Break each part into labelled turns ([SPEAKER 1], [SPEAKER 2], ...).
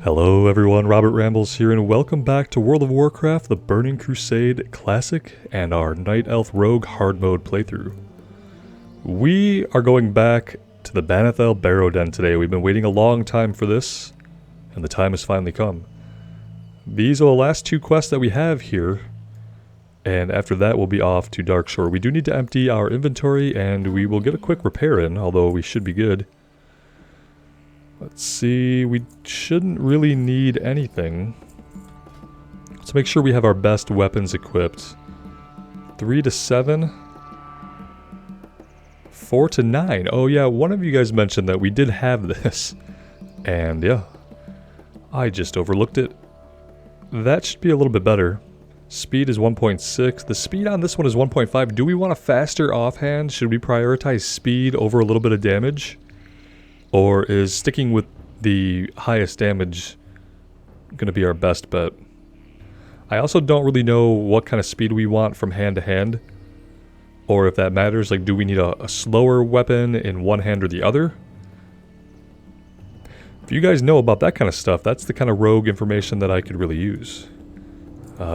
[SPEAKER 1] Hello everyone, Robert Rambles here, and welcome back to World of Warcraft, the Burning Crusade Classic, and our Night Elf Rogue Hard Mode playthrough. We are going back to the Banethel Barrow Den today. We've been waiting a long time for this, and the time has finally come. These are the last two quests that we have here, and after that we'll be off to Darkshore. We do need to empty our inventory, and we will get a quick repair in, although we should be good. Let's see, we shouldn't really need anything. Let's make sure we have our best weapons equipped. 3 to 7. 4 to 9. Oh yeah, one of you guys mentioned that we did have this. And yeah, I just overlooked it. That should be a little bit better. Speed is 1.6. The speed on this one is 1.5. Do we want a faster offhand? Should we prioritize speed over a little bit of damage? Or is sticking with the highest damage going to be our best bet? I also don't really know what kind of speed we want from hand to hand. Or if that matters, like, do we need a slower weapon in one hand or the other? If you guys know about that kind of stuff, that's the kind of rogue information that I could really use.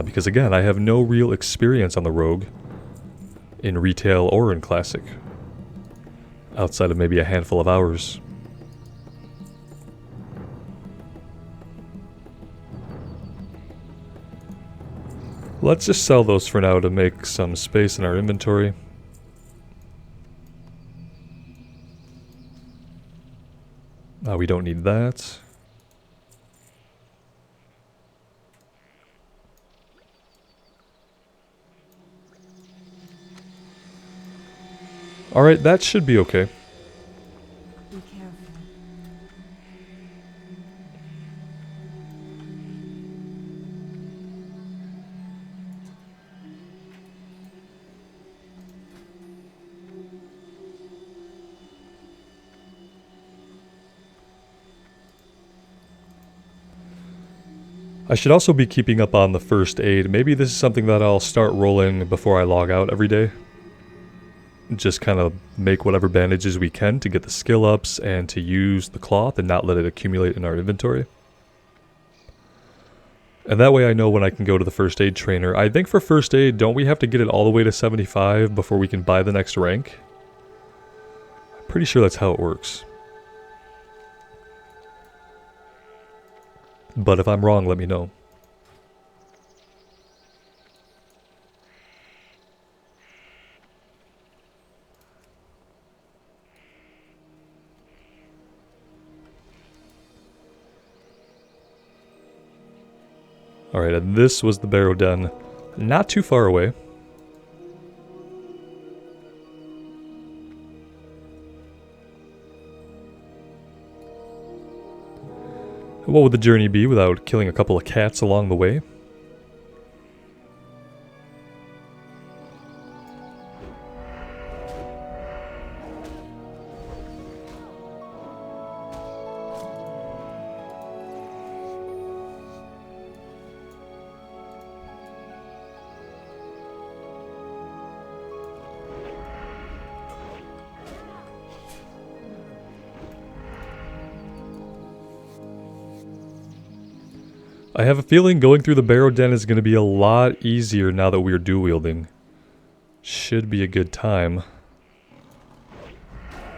[SPEAKER 1] Because again, I have no real experience on the rogue in retail or in classic. Outside of maybe a handful of hours. Let's just sell those for now to make some space in our inventory. We don't need that. Alright, that should be okay.
[SPEAKER 2] Be careful.
[SPEAKER 1] I should also be keeping up on the first aid. Maybe this is something that I'll start rolling before I log out every day. Just kind of make whatever bandages we can to get the skill ups and to use the cloth and not let it accumulate in our inventory. And that way I know when I can go to the first aid trainer. I think for first aid, don't we have to get it all the way to 75 before we can buy the next rank? I'm pretty sure that's how it works. But if I'm wrong, let me know. Alright, and this was the Barrow Den. Not too far away. What would the journey be without killing a couple of cats along the way? I have a feeling going through the Barrow Den is going to be a lot easier now that we are dual wielding. Should be a good time.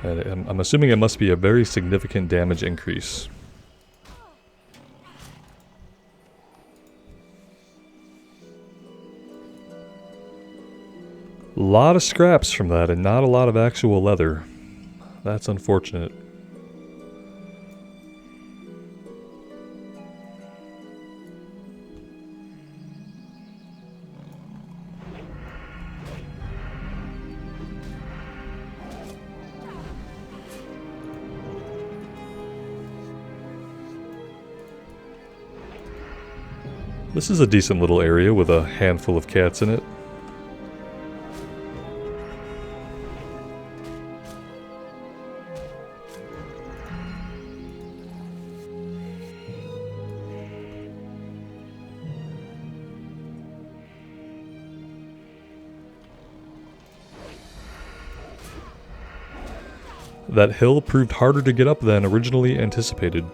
[SPEAKER 1] And I'm assuming it must be a very significant damage increase. A lot of scraps from that and not a lot of actual leather. That's unfortunate. This is a decent little area with a handful of cats in it. That hill proved harder to get up than originally anticipated.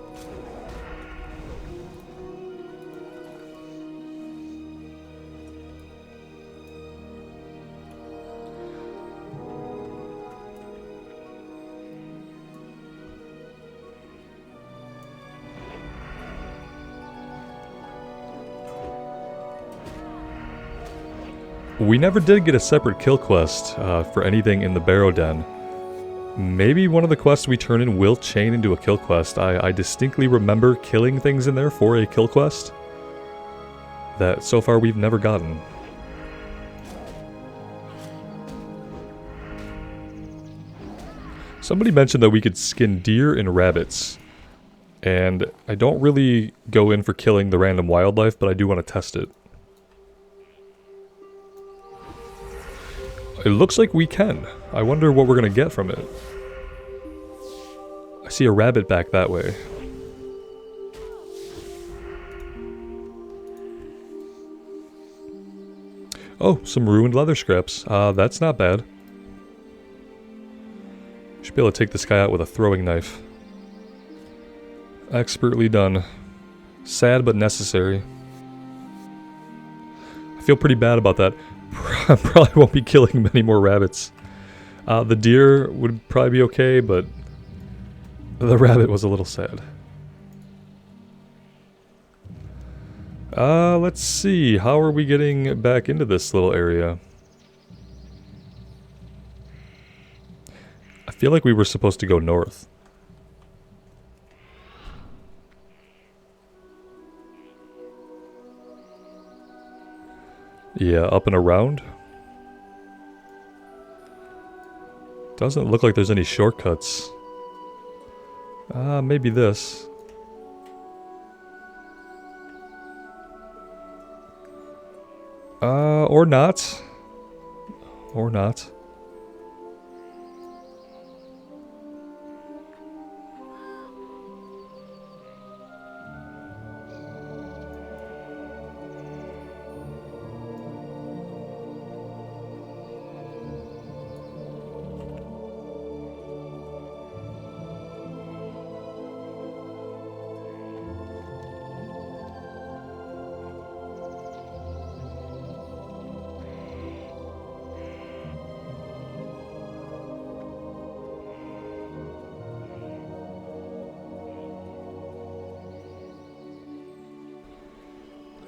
[SPEAKER 1] We never did get a separate kill quest for anything in the Barrow Den. Maybe one of the quests we turn in will chain into a kill quest. I distinctly remember killing things in there for a kill quest that so far we've never gotten. Somebody mentioned that we could skin deer and rabbits, and I don't really go in for killing the random wildlife, but I do want to test it. It looks like we can. I wonder what we're going to get from it. I see a rabbit back that way. Oh, some ruined leather scraps. That's not bad. Should be able to take this guy out with a throwing knife. Expertly done. Sad but necessary. I feel pretty bad about that. Probably won't be killing many more rabbits. The deer would probably be okay, but the rabbit was a little sad. Let's see. How are we getting back into this little area? I feel like we were supposed to go north. Yeah, up and around. Doesn't look like there's any shortcuts. Maybe this. Or not. Or not.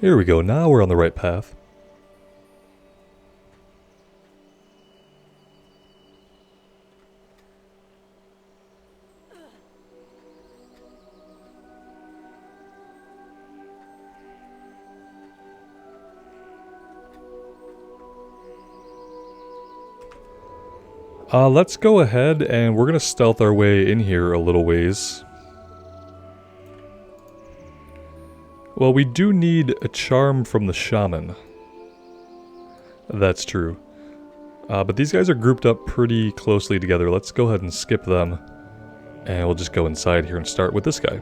[SPEAKER 1] Here we go, now we're on the right path. Let's go ahead and we're gonna stealth our way in here a little ways. Well, we do need a charm from the shaman. That's true. But these guys are grouped up pretty closely together. Let's go ahead and skip them. And we'll just go inside here and start with this guy.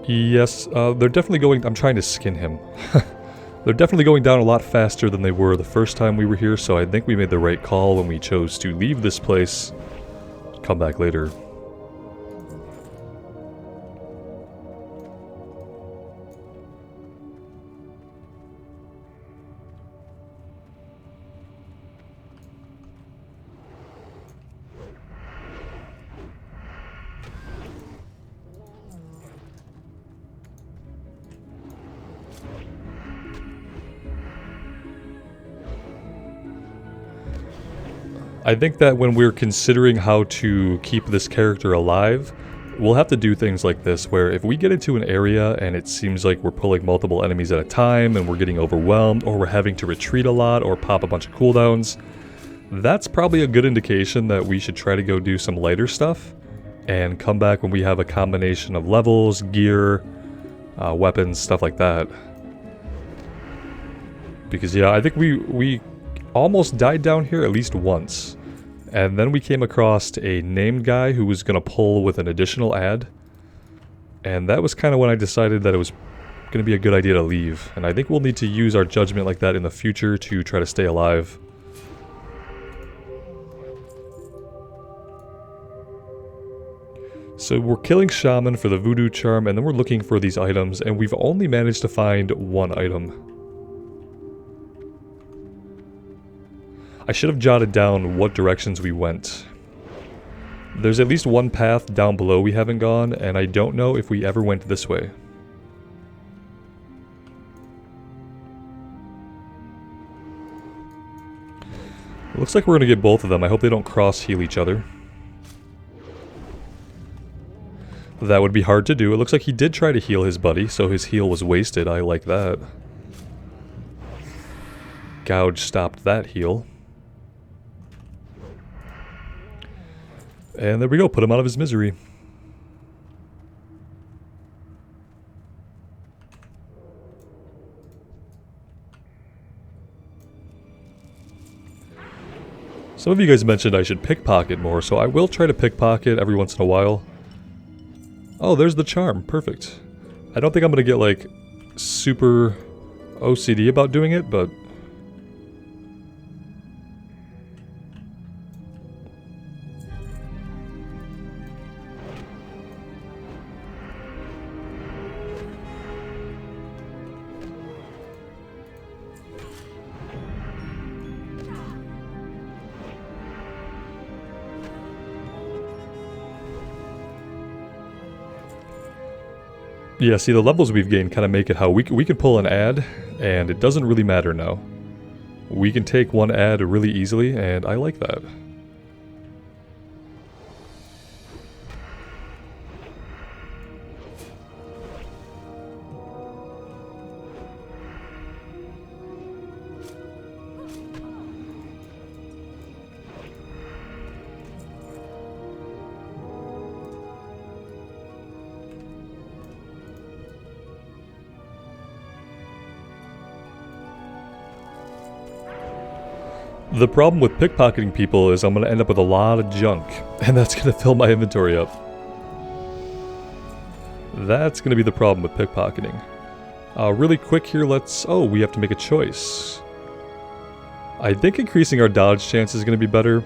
[SPEAKER 1] Yes, they're definitely going... I'm trying to skin him. They're definitely going down a lot faster than they were the first time we were here, so I think we made the right call when we chose to leave this place, come back later. I think that when we're considering how to keep this character alive, we'll have to do things like this, where if we get into an area and it seems like we're pulling multiple enemies at a time and we're getting overwhelmed, or we're having to retreat a lot or pop a bunch of cooldowns, that's probably a good indication that we should try to go do some lighter stuff and come back when we have a combination of levels, gear, weapons, stuff like that. Because yeah, I think we almost died down here at least once. And then we came across a named guy who was going to pull with an additional ad. And that was kind of when I decided that it was going to be a good idea to leave. And I think we'll need to use our judgment like that in the future to try to stay alive. So we're killing Shaman for the Voodoo Charm, and then we're looking for these items, and we've only managed to find one item. I should have jotted down what directions we went. There's at least one path down below we haven't gone, and I don't know if we ever went this way. Looks like we're gonna get both of them. I hope they don't cross-heal each other. That would be hard to do. It looks like he did try to heal his buddy, so his heal was wasted. I like that. Gouge stopped that heal. And there we go, put him out of his misery. Some of you guys mentioned I should pickpocket more, so I will try to pickpocket every once in a while. Oh, there's the charm. Perfect. I don't think I'm going to get, like, super OCD about doing it, but... yeah, see, the levels we've gained kind of make it how we can pull an ad, and it doesn't really matter now. We can take one ad really easily, and I like that. The problem with pickpocketing people is I'm going to end up with a lot of junk, and that's going to fill my inventory up. That's going to be the problem with pickpocketing. Really quick here, oh, we have to make a choice. I think increasing our dodge chance is going to be better.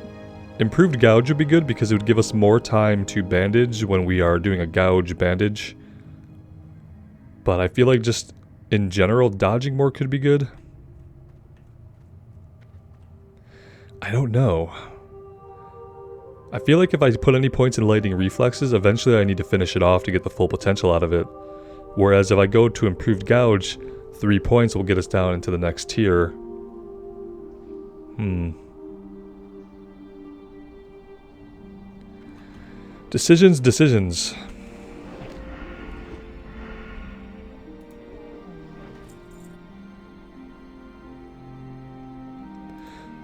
[SPEAKER 1] Improved gouge would be good because it would give us more time to bandage when we are doing a gouge bandage. But I feel like just in general, dodging more could be good. I don't know. I feel like if I put any points in lightning reflexes, eventually I need to finish it off to get the full potential out of it. Whereas if I go to improved gouge, 3 points will get us down into the next tier. Decisions.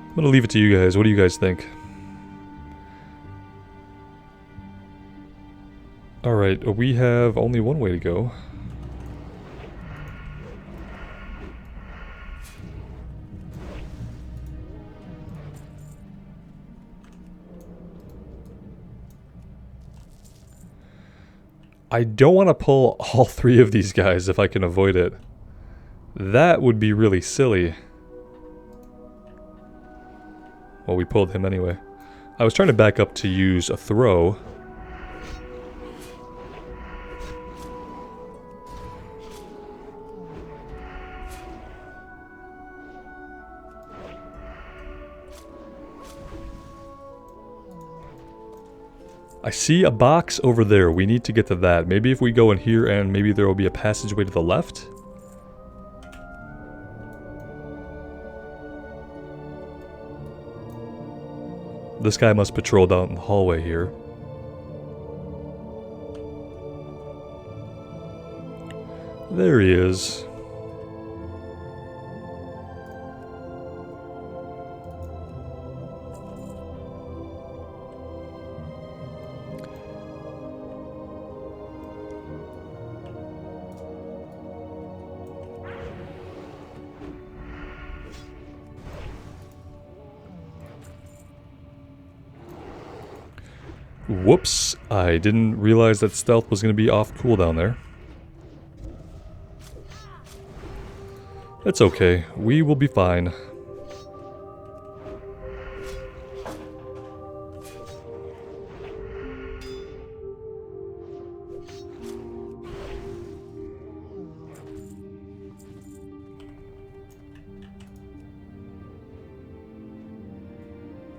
[SPEAKER 1] I'm gonna leave it to you guys. What do you guys think? Alright, we have only one way to go. I don't want to pull all 3 of these guys if I can avoid it. That would be really silly. Well, we pulled him anyway. I was trying to back up to use a throw. I see a box over there. We need to get to that. Maybe if we go in here and maybe there will be a passageway to the left? This guy must patrol down the hallway here. There he is. Whoops, I didn't realize that stealth was going to be off cooldown there. It's okay, we will be fine.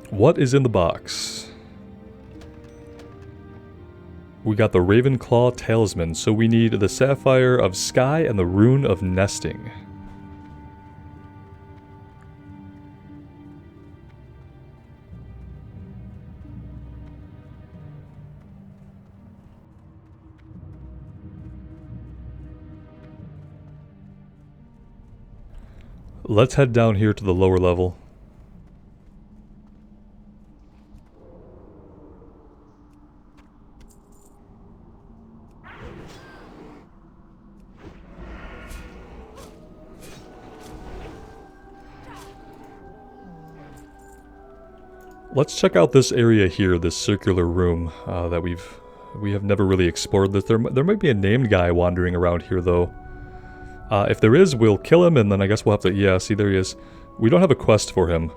[SPEAKER 1] What is in the box? We got the Ravenclaw Talisman, so we need the Sapphire of Sky and the Rune of Nesting. Let's head down here to the lower level. Let's check out this area here, this circular room that we have never really explored. There might be a named guy wandering around here though. If there is, we'll kill him and then I guess we'll have to, yeah, see there he is. We don't have a quest for him,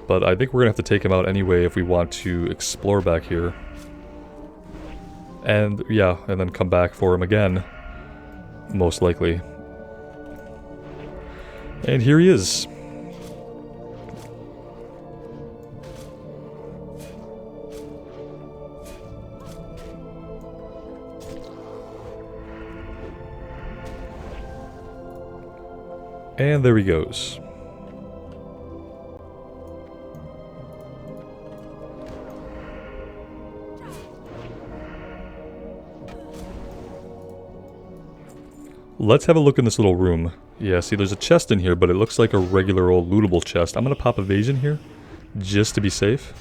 [SPEAKER 1] but I think we're gonna have to take him out anyway if we want to explore back here. And yeah, and then come back for him again, most likely. And here he is. And there he goes. Let's have a look in this little room. Yeah, see there's a chest in here, but it looks like a regular old lootable chest. I'm gonna pop evasion here, just to be safe.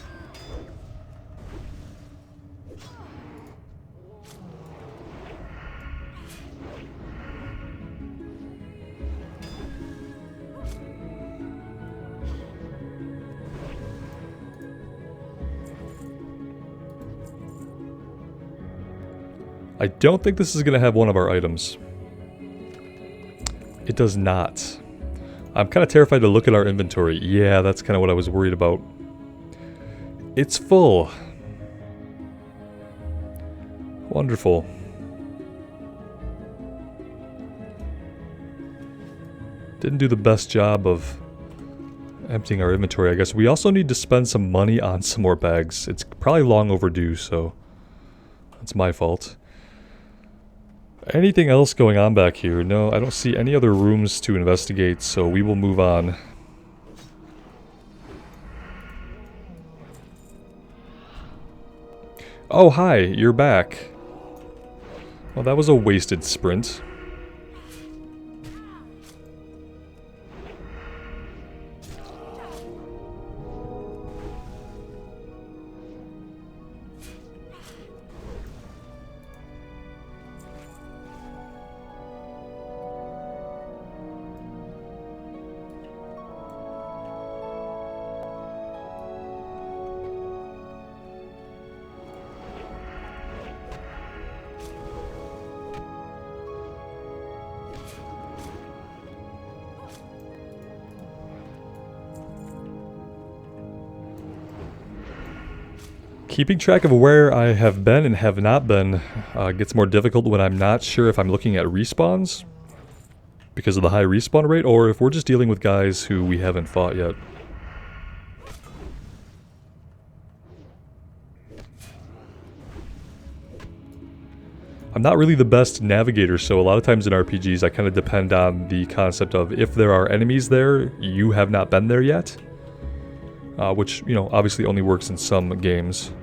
[SPEAKER 1] I don't think this is going to have one of our items. It does not. I'm kind of terrified to look at our inventory. Yeah, that's kind of what I was worried about. It's full. Wonderful. Didn't do the best job of emptying our inventory, I guess. We also need to spend some money on some more bags. It's probably long overdue, so that's my fault. Anything else going on back here? No, I don't see any other rooms to investigate, so we will move on. Oh, hi, you're back. Well, that was a wasted sprint. Keeping track of where I have been and have not been gets more difficult when I'm not sure if I'm looking at respawns because of the high respawn rate, or if we're just dealing with guys who we haven't fought yet. I'm not really the best navigator, so a lot of times in RPGs I kind of depend on the concept of if there are enemies there, you have not been there yet. Which, you know, obviously only works in some games.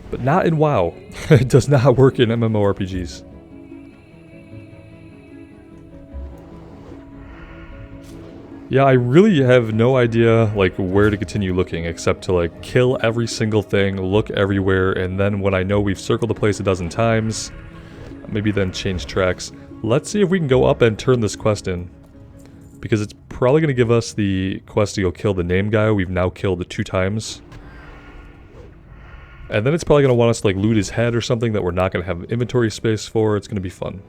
[SPEAKER 1] But not in WoW. It does not work in MMORPGs. Yeah, I really have no idea, like, where to continue looking, except to, like, kill every single thing, look everywhere, and then when I know we've circled the place a dozen times, maybe then change tracks. Let's see if we can go up and turn this quest in. Because it's probably going to give us the quest to go kill the name guy we've now killed 2 times. And then it's probably going to want us to like loot his head or something that we're not going to have inventory space for. It's going to be fun.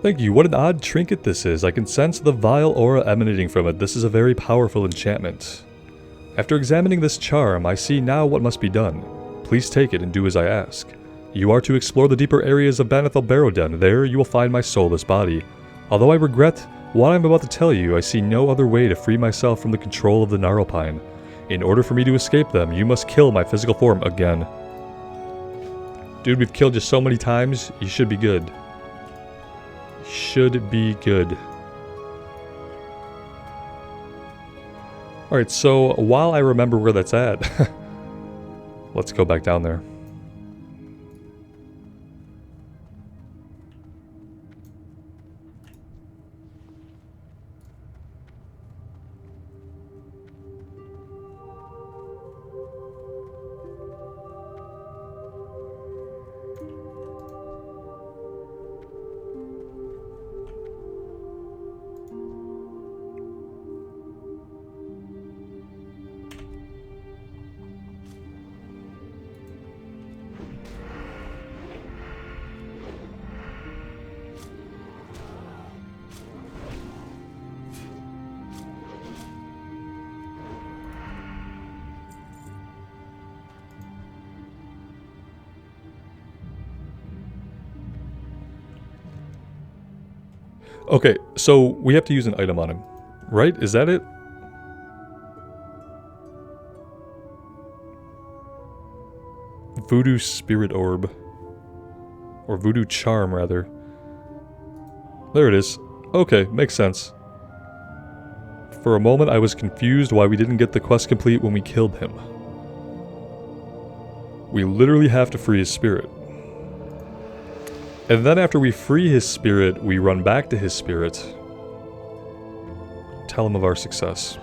[SPEAKER 1] Thank you. What an odd trinket this is. I can sense the vile aura emanating from it. This is a very powerful enchantment. After examining this charm, I see now what must be done. Please take it and do as I ask. You are to explore the deeper areas of Banethel Barrowden. There you will find my soulless body. Although I regret what I am about to tell you, I see no other way to free myself from the control of the Gnarlpine. In order for me to escape them, you must kill my physical form again. Dude, we've killed you so many times, you should be good. Should be good. Alright, so while I remember where that's at, let's go back down there. Okay, so we have to use an item on him, right? Is that it? Voodoo Spirit Orb. Or Voodoo Charm, rather. There it is. Okay, makes sense. For a moment I was confused why we didn't get the quest complete when we killed him. We literally have to free his spirit. And then after we free his spirit, we run back to his spirit. Tell him of our success.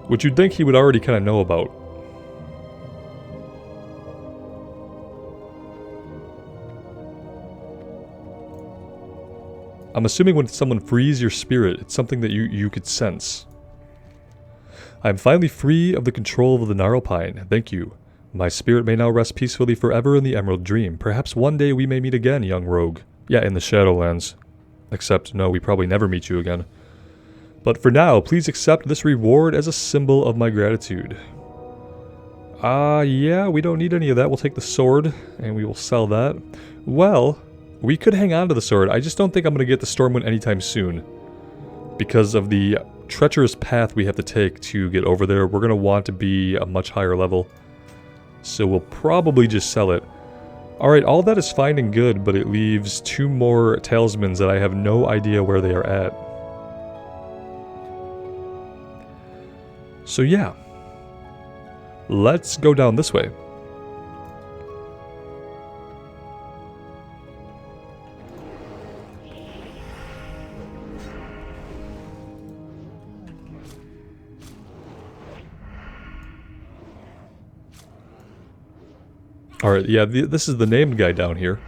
[SPEAKER 1] Which you'd think he would already kind of know about. I'm assuming when someone frees your spirit, it's something that you could sense. I am finally free of the control of the Gnarlpine. Thank you. My spirit may now rest peacefully forever in the Emerald Dream. Perhaps one day we may meet again, young rogue. Yeah, in the Shadowlands. Except, no, we probably never meet you again. But for now, please accept this reward as a symbol of my gratitude. Yeah, we don't need any of that. We'll take the sword, and we will sell that. Well, we could hang on to the sword. I just don't think I'm going to get the Stormwind anytime soon. Because of the treacherous path we have to take to get over there. We're going to want to be a much higher level. So we'll probably just sell it. Alright, all that is fine and good, but it leaves 2 more talismans that I have no idea where they are at. So yeah. Let's go down this way. Alright, yeah, this is the named guy down here.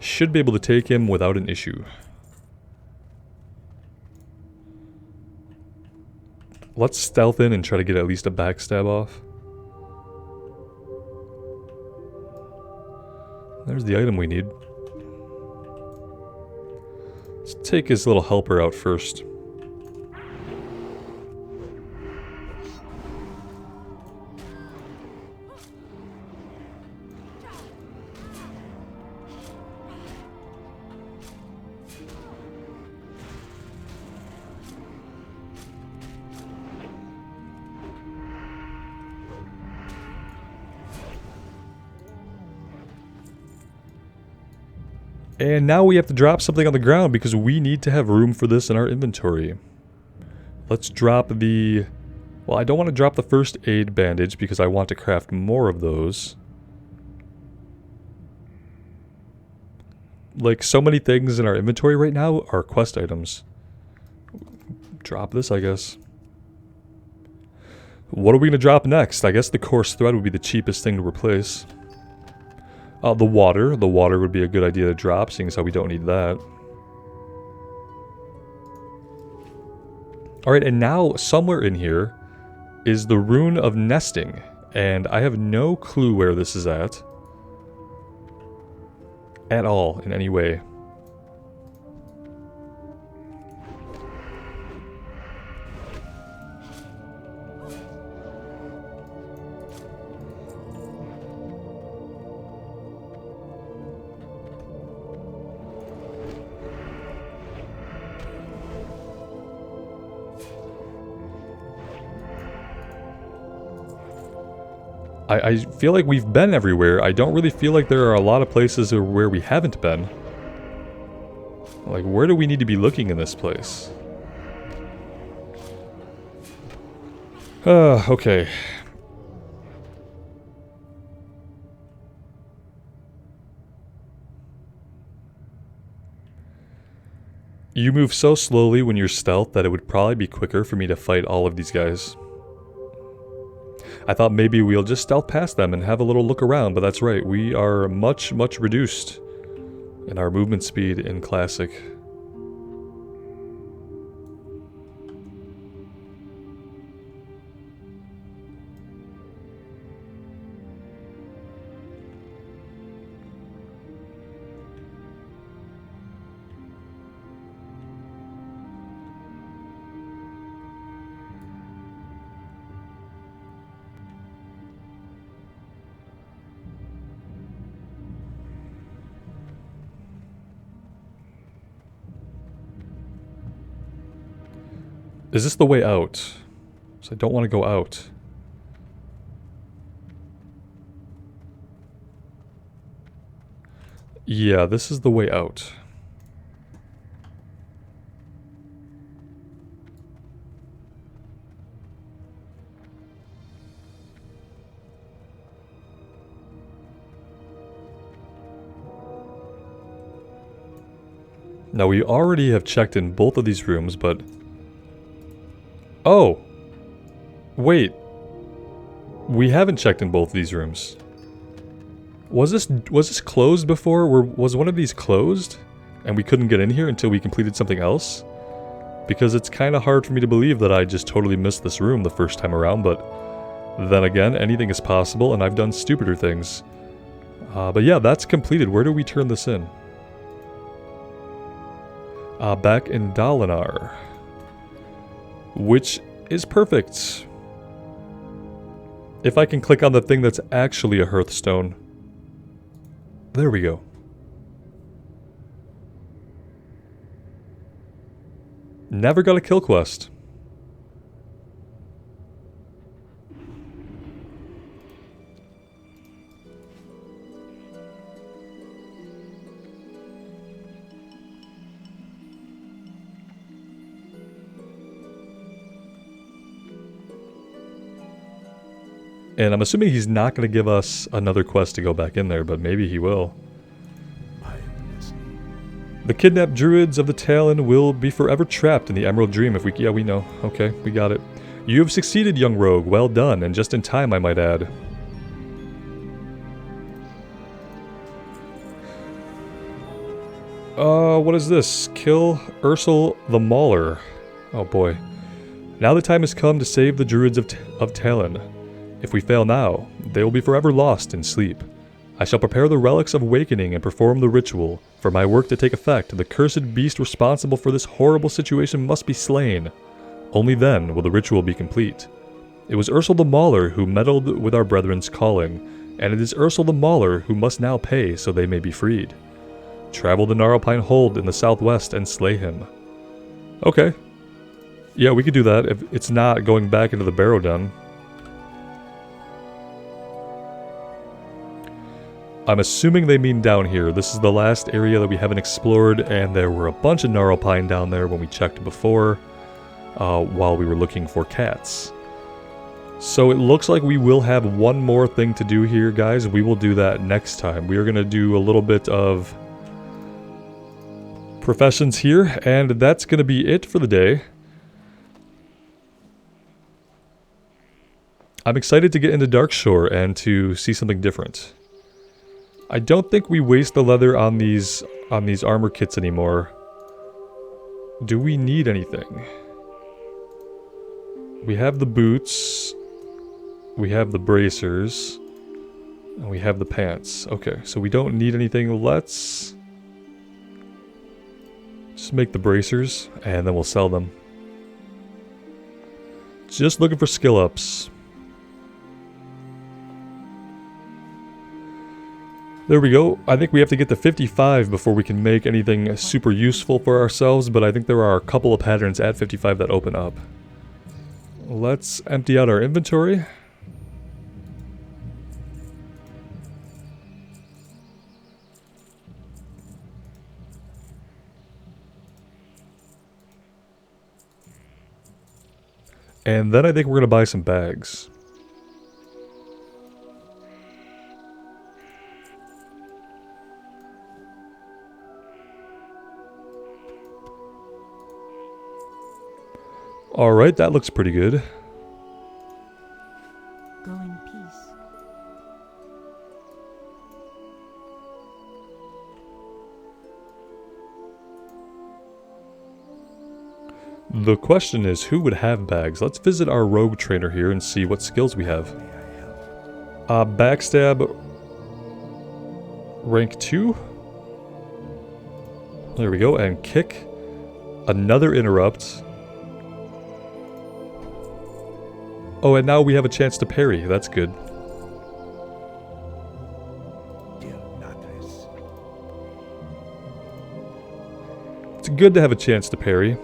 [SPEAKER 1] Should be able to take him without an issue. Let's stealth in and try to get at least a backstab off. There's the item we need. Let's take his little helper out first. And now we have to drop something on the ground because we need to have room for this in our inventory. Let's drop the... Well, I don't want to drop the first aid bandage because I want to craft more of those. Like, so many things in our inventory right now are quest items. Drop this, I guess. What are we going to drop next? I guess the coarse thread would be the cheapest thing to replace. The water. The water would be a good idea to drop, seeing as how we don't need that. Alright, and now, somewhere in here, is the Rune of Nesting. And I have no clue where this is at. at all in any way. I feel like we've been everywhere. I don't really feel like there are a lot of places where we haven't been. Like, where do we need to be looking in this place? Okay. You move so slowly when you're stealth that it would probably be quicker for me to fight all of these guys. I thought maybe we'll just stealth past them and have a little look around, but that's right. We are much reduced in our movement speed in Classic. Is this the way out? So I don't want to go out. Yeah, this is the way out. Now we already have checked in both of these rooms, but... Oh! Wait. We haven't checked in both of these rooms. Was this closed before? Was one of these closed? And we couldn't get in here until we completed something else? Because it's kind of hard for me to believe that I just totally missed this room the first time around, but... Then again, anything is possible, and I've done stupider things. But yeah, that's completed. Where do we turn this in? Back in Dalinar. Which is perfect. If I can click on the thing that's actually a Hearthstone. There we go. Never got a kill quest. And I'm assuming he's not going to give us another quest to go back in there, but maybe he will. The kidnapped druids of the Talon will be forever trapped in the Emerald Dream if we... Yeah, we know. Okay, we got it. You have succeeded, young rogue. Well done, and just in time, I might add. What is this? Kill Ursel the Mauler. Oh boy. Now the time has come to save the druids of Talon. If we fail now, they will be forever lost in sleep. I shall prepare the relics of awakening and perform the ritual. For my work to take effect, the cursed beast responsible for this horrible situation must be slain. Only then will the ritual be complete. It was Ursel the Mauler who meddled with our brethren's calling, and it is Ursel the Mauler who must now pay so they may be freed. Travel to Gnarlpine Hold in the southwest and slay him. Okay. Yeah, we could do that if it's not going back into the Barrow Den. I'm assuming they mean down here. This is the last area that we haven't explored, and there were a bunch of Gnarlpine down there when we checked before, while we were looking for cats. So it looks like we will have one more thing to do here, guys. We will do that next time. We are going to do a little bit of professions here, and that's going to be it for the day. I'm excited to get into Darkshore and to see something different. I don't think we waste the leather on these armor kits anymore. Do we need anything? We have the boots. We have the bracers. And we have the pants. Okay, so we don't need anything. Let's just make the bracers, and then we'll sell them. Just looking for skill ups. There we go. I think we have to get to 55 before we can make anything super useful for ourselves, but I think there are a couple of patterns at 55 that open up. Let's empty out our inventory. And then I think we're going to buy some bags. Alright, that looks pretty good.
[SPEAKER 2] Go in peace.
[SPEAKER 1] The question is, who would have bags? Let's visit our rogue trainer here and see what skills we have. Backstab rank 2. There we go, and kick. Another interrupt. Oh, and now we have a chance to parry. That's good. It's good to have a chance to parry.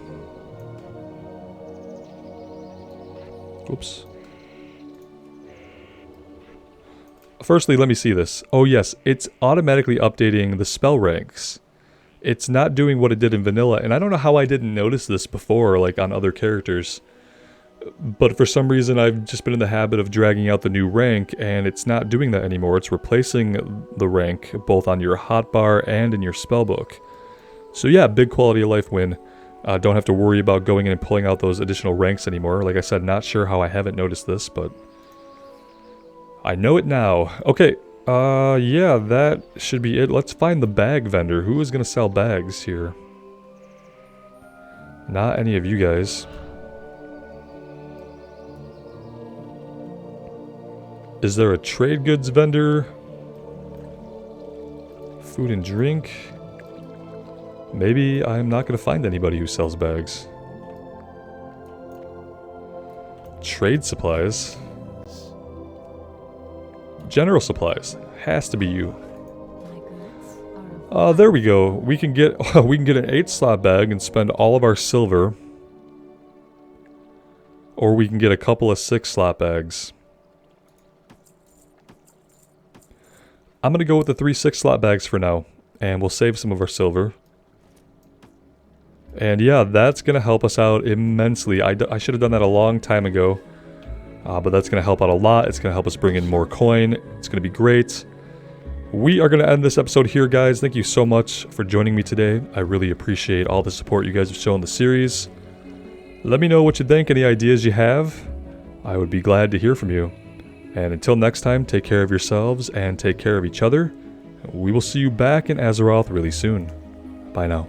[SPEAKER 1] Oops. Firstly, let me see this. Oh yes, it's automatically updating the spell ranks. It's not doing what it did in vanilla, and I don't know how I didn't notice this before, like on other characters. But for some reason, I've just been in the habit of dragging out the new rank, and it's not doing that anymore. It's replacing the rank both on your hotbar and in your spellbook. So yeah, big quality of life win. Don't have to worry about going in and pulling out those additional ranks anymore. Like I said, not sure how I haven't noticed this, but I know it now. Okay, yeah, that should be it. Let's find the bag vendor. Who is going to sell bags here? Not any of you guys. Is there a trade goods vendor? Food and drink? Maybe I'm not going to find anybody who sells bags. Trade supplies? General supplies. Has to be you. There we go. We can get we can get an 8-slot bag and spend all of our silver. Or we can get a couple of 6-slot bags. I'm going to go with the 3 6-slot bags for now, and we'll save some of our silver. And yeah, that's going to help us out immensely. I should have done that a long time ago, but that's going to help out a lot. It's going to help us bring in more coin. It's going to be great. We are going to end this episode here, guys. Thank you so much for joining me today. I really appreciate all the support you guys have shown the series. Let me know what you think, any ideas you have. I would be glad to hear from you. And until next time, take care of yourselves and take care of each other. We will see you back in Azeroth really soon. Bye now.